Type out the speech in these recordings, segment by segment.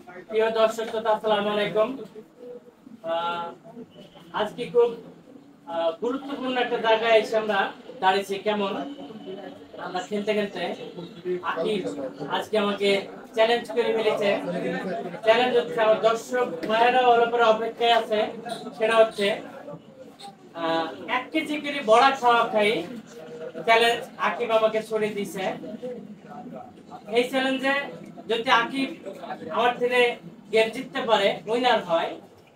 প্রিয় দর্শক শ্রোতা, আসসালামু আলাইকুম। আজকে খুব গুরুত্বপূর্ণ একটা জায়গায় এসে আমরা দাঁড়িয়েছি। কেমন আমরা খেলতে খেলতে আকিব আজকে আমাকে চ্যালেঞ্জ করে ফেলেছে। চ্যালেঞ্জ হচ্ছে, আমার দর্শক ভাইয়েরা ওর উপরে অপেক্ষায় আছে। সেটা হচ্ছে 1 কেজি করে বড়া খাওয়া খাই চ্যালেঞ্জ আকিব আমাকে ছড়িয়ে দিছে। এই চ্যালেঞ্জে যদি আকিব আমার থেকে গেম জিততে পারে, উইনার হয়,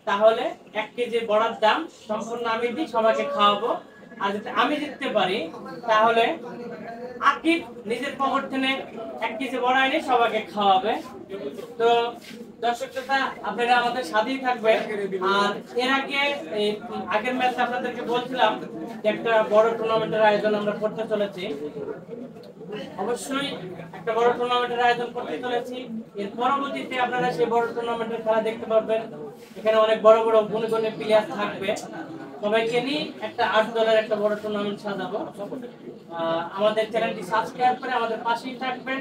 তাহলে 1 কেজি বড়ার দাম সম্পূর্ণ আমি দিই, সবাইকে খাওয়াবো। আর যদি আমি জিততে পারি, তাহলে আকিব নিজের পকেট থেকে 1 কেজি বড়া এনে সবাইকে খাওয়াবে। তো দর্শক শ্রোতা, আপনারা আমাদের সাথেই থাকবেন। আর এর আগে আগের ম্যাচে আপনাদেরকে বলছিলাম যে একটা বড় টুর্নামেন্টের আয়োজন আমরা করতে চলেছি। অবশ্যই একটা বড় টুর্নামেন্টের আয়োজন করতে চলেছি। এর পরবর্তীতে আপনারা সেই বড় টুর্নামেন্টের খেলা দেখতে পারবেন। এখানে অনেক বড় বড় গুণী গুণী প্লেয়ার থাকবে। সবাইকে নিয়ে একটা 8 দলের একটা বড় টুর্নামেন্ট সাজাবো। আমাদের চ্যানেলটি সাবস্ক্রাইব করে আমাদের পাশেই থাকবেন।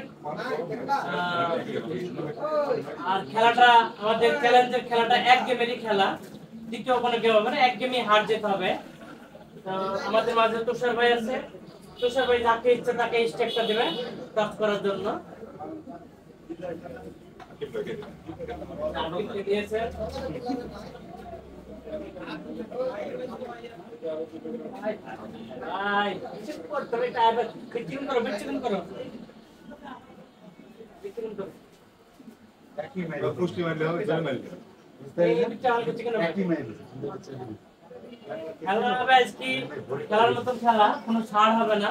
আর খেলাটা, আমাদের চ্যালেঞ্জের খেলাটা 1 গেমেরই খেলা, দ্বিতীয় কোনো গেম হবে না, 1 গেমই হার যেতে হবে। তো আমাদের মাঝে তুষার ভাই আছে। তুষার ভাই যাকে ইচ্ছে তাকে স্টেকটা দেবে কাজ করার জন্য। দিয়েছে ভাই, করো বিচ্ছিন্ন করো বিচ্ছিন্ন করো বিচ্ছিন্ন করো। খেলা হবে আজকে, খেলার মতন খেলা, কোনো ছাড় হবে না।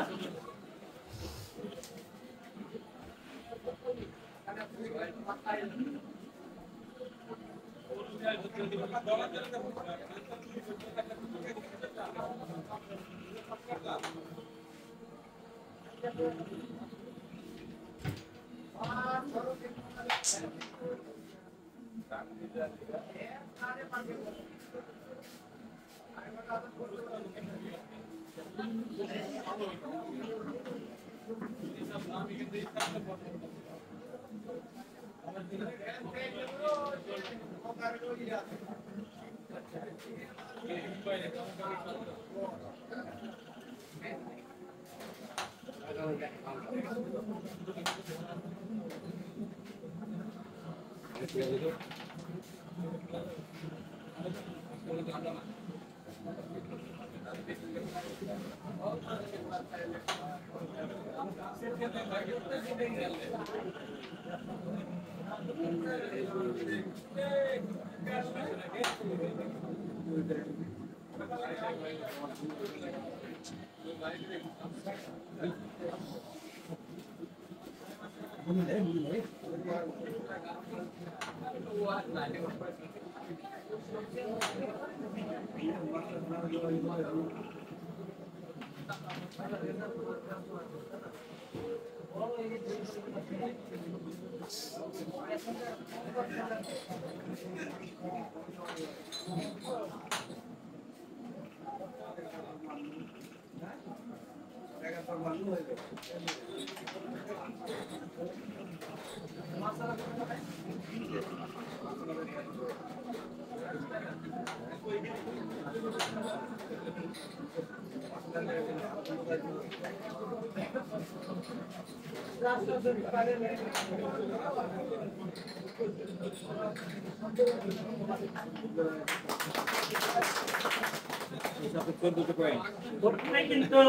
কিন্তু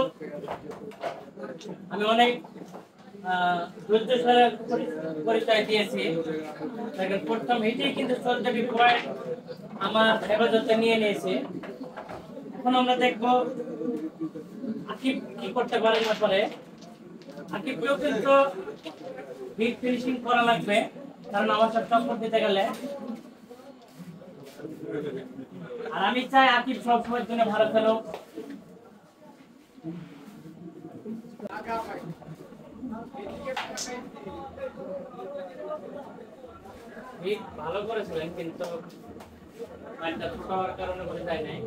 আমি অনেক ধৈর্যের সাথে পরিচয় দিয়েছি। প্রথম হিটেই কিন্তু 14টি পয়েন্ট আমার হেফাজতে নিয়ে নিয়েছে। এখন আমরা দেখবো আকিব কি করতে পারে না পারে। আকিবকেও কিন্তু হিট ফিনিশিং করা লাগবে, কারণ আমার সাথে টক্কর দিতে গেলে। আর আমি চাই আকিব সবসময়ের জন্য ভালো খেলো। ভালো করেছিলেন, কিন্তু ছোট হওয়ার কারণে বোঝা যায় নাই।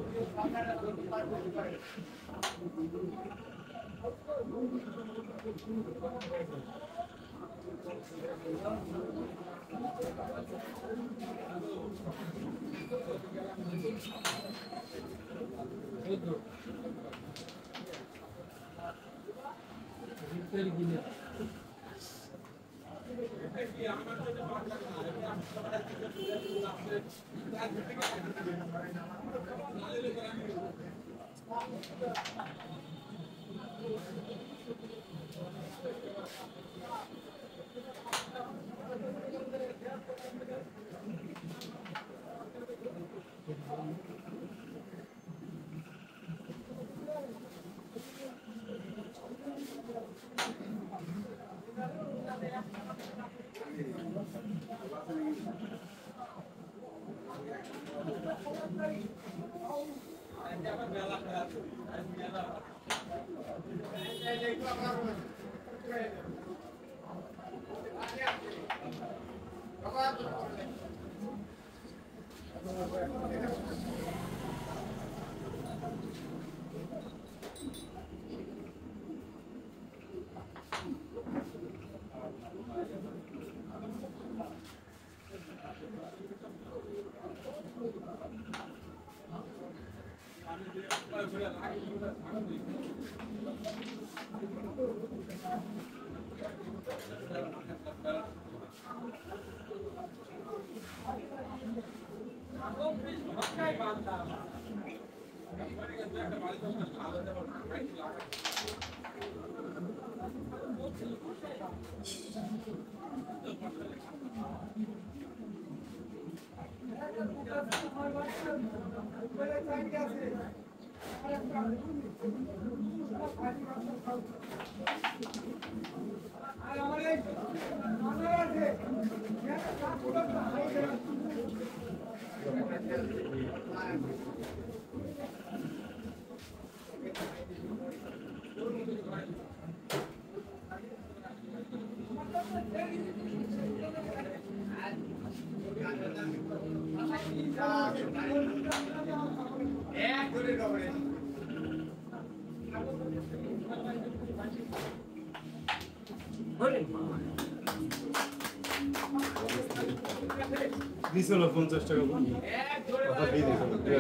দিছিল 50 টাকা কথা দিয়ে দিছিল 50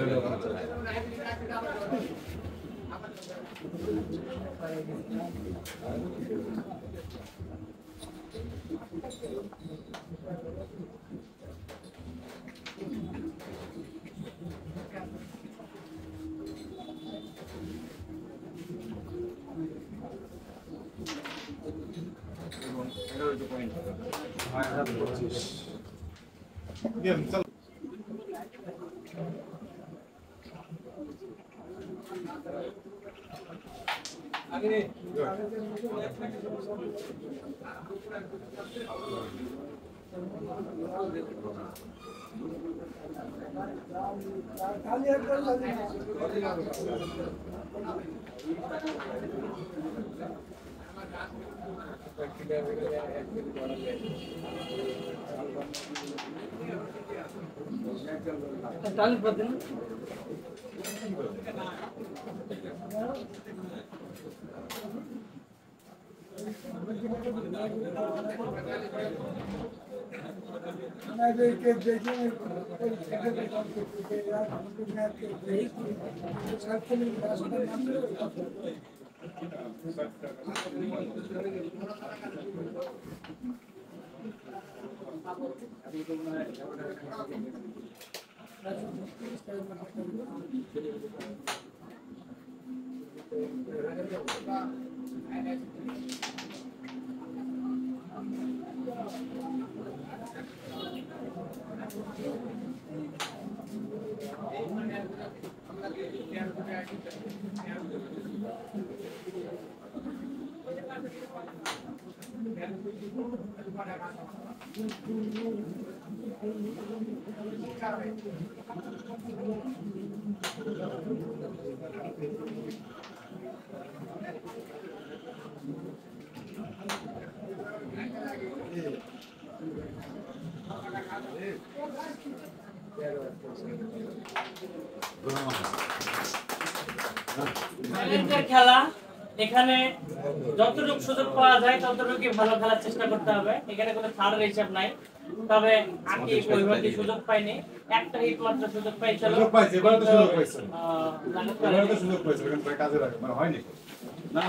Bien, चलो চ্যালেঞ্জের খেলা এখানে যতটুকু সুযোগ পাওয়া যায় ততটুকু ভালো খেলার চেষ্টা করতে হবে। এখানে কোনো ছাড়ের হিসাব নাই। তবে আকিব ওইভাবে সুযোগ পায়নি, একটা হিট মাত্র সুযোগ পাইছিল। সুযোগ পাইছে, এবারে তো সুযোগ পাইছে। লালন এবারে তো সুযোগ পাইছে, কিন্তু কাজে লাগে মানে হয়নি। না